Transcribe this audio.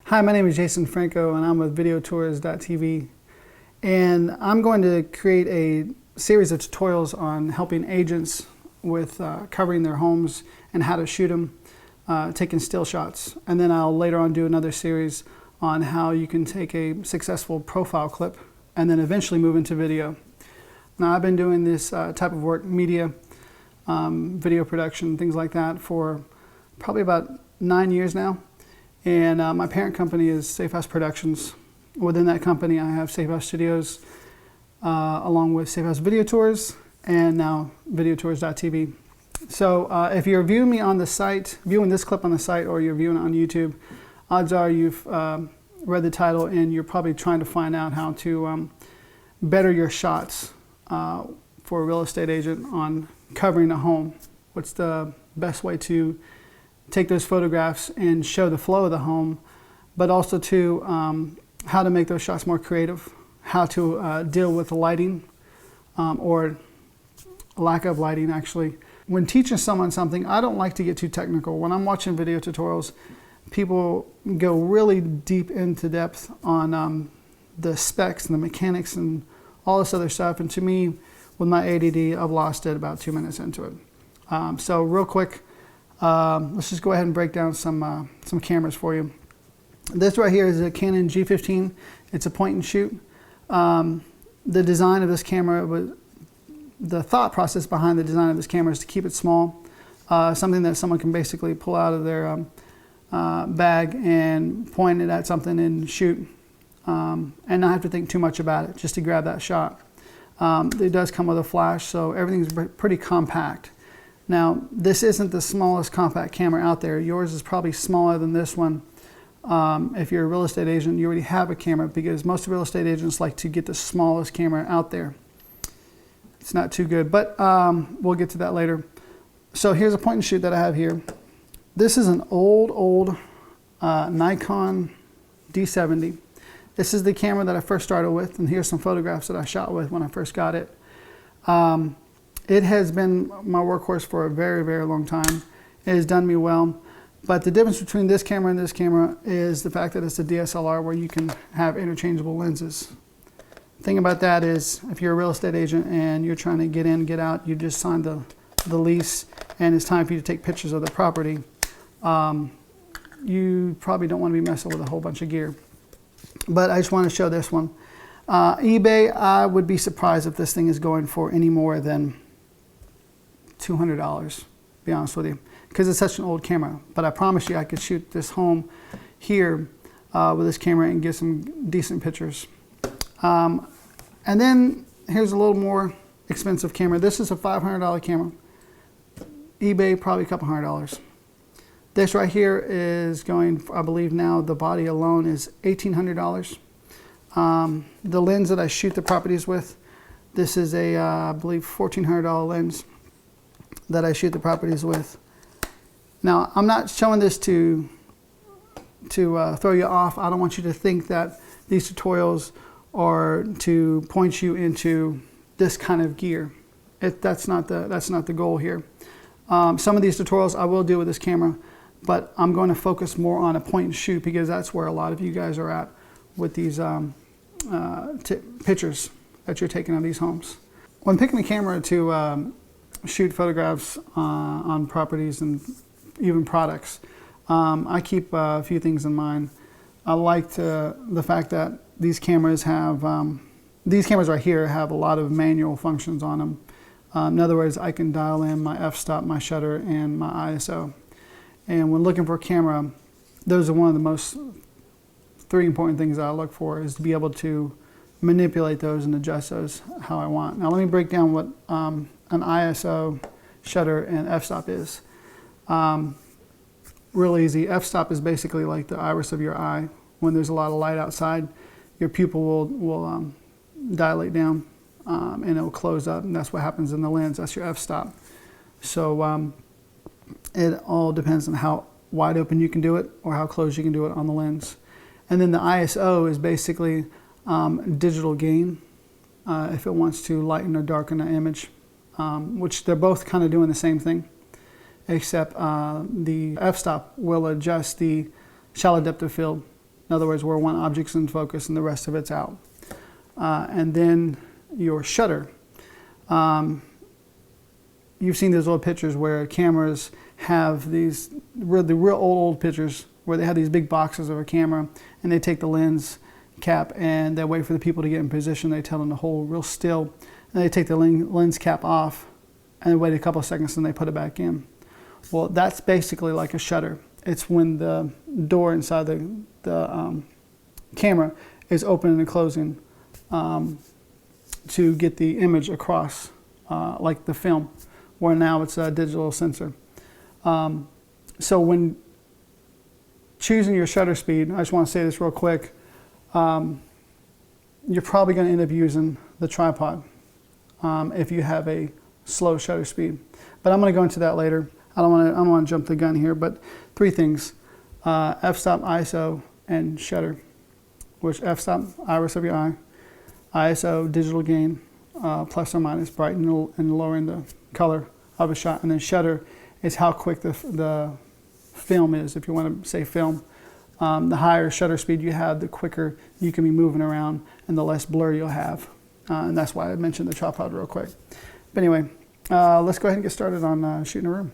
Hi, my name is Jason Franco and I'm with videotours.tv, and I'm going to create a series of tutorials on helping agents with covering their homes and how to shoot them, taking still shots. And then I'll later on do another series on how you can take a successful profile clip and then eventually move into video. Now, I've been doing this type of work, media, video production, things like that, for probably about 9 years now. And my parent company is Safehouse Productions. Within that company, I have Safehouse Studios, along with Safehouse Video Tours, and now videotours.tv. So if you're viewing me on the site, viewing this clip on the site, or you're viewing it on YouTube, odds are you've read the title and you're probably trying to find out how to better your shots for a real estate agent on covering a home. What's the best way to take those photographs and show the flow of the home, but also to how to make those shots more creative, how to deal with the lighting or lack of lighting, actually. When teaching someone something, I don't like to get too technical. When I'm watching video tutorials, people go really deep into depth on the specs and the mechanics and all this other stuff, and to me, with my ADD, I've lost it about 2 minutes into it. So real quick, let's just go ahead and break down some cameras for you. This right here is a Canon G70. It's a point and shoot. The design of this camera, the thought process behind the design of this camera is to keep it small, something that someone can basically pull out of their bag and point it at something and shoot, and not have to think too much about it, just to grab that shot. It does come with a flash, so everything's pretty compact. Now, this isn't the smallest compact camera out there. Yours is probably smaller than this one. If you're a real estate agent, you already have a camera, because most real estate agents like to get the smallest camera out there. It's not too good, but we'll get to that later. So here's a point and shoot that I have here. This is an old Nikon D70. This is the camera that I first started with, and here's some photographs that I shot with when I first got it. It has been my workhorse for a very, very long time. It has done me well. But the difference between this camera and this camera is the fact that it's a DSLR, where you can have interchangeable lenses. The thing about that is, if you're a real estate agent and you're trying to get in, get out, you just signed the lease and it's time for you to take pictures of the property, you probably don't want to be messing with a whole bunch of gear. But I just want to show this one. eBay, I would be surprised if this thing is going for any more than $200, to be honest with you, because it's such an old camera. But I promise you, I could shoot this home here with this camera and get some decent pictures. And then here's a little more expensive camera. This is a $500 camera. eBay, probably a couple $100. This right here is going, I believe now, the body alone is $1,800. The lens that I shoot the properties with, this is a, I believe, $1,400 lens that I shoot the properties with. Now, I'm not showing this to throw you off. I don't want you to think that these tutorials are to point you into this kind of gear. That's not the goal here. Some of these tutorials I will do with this camera, but I'm going to focus more on a point and shoot, because that's where a lot of you guys are at with these pictures that you're taking of these homes. When picking a camera to shoot photographs on properties and even products, I keep a few things in mind. I like the fact that these cameras have, these cameras right here have a lot of manual functions on them. In other words, I can dial in my f-stop, my shutter, and my ISO. And when looking for a camera, those are one of the most three important things that I look for, is to be able to manipulate those and adjust those how I want. Now let me break down what an ISO, shutter, and f-stop is. Real easy. F-stop is basically like the iris of your eye. When there's a lot of light outside, your pupil will dilate down and it will close up, and that's what happens in the lens. That's your f-stop. So it all depends on how wide open you can do it or how close you can do it on the lens. And then the ISO is basically digital gain, if it wants to lighten or darken an image, which they're both kind of doing the same thing. except the f-stop will adjust the shallow depth of field In other words, where one object's in focus and the rest of it's out. And then your shutter. You've seen those old pictures where cameras have these, the real old pictures where they have these big boxes of a camera, and they take the lens cap and they wait for the people to get in position. They tell them to hold real still, and they take the lens cap off and they wait a couple of seconds and they put it back in. Well, that's basically like a shutter. It's when the door inside the camera is opening and closing to get the image across, like the film, where now it's a digital sensor. So when choosing your shutter speed, I just want to say this real quick, you're probably going to end up using the tripod if you have a slow shutter speed. But I'm going to go into that later. I don't want to jump the gun here, but 3 things: f-stop, ISO, and shutter. Which f-stop, iris of your eye, ISO, digital gain, plus or minus, brightening and lowering the color of a shot, and then shutter is how quick the film is, if you want to say film. The higher shutter speed you have, the quicker you can be moving around and the less blur you'll have. And that's why I mentioned the tripod real quick. But anyway, let's go ahead and get started on shooting a room.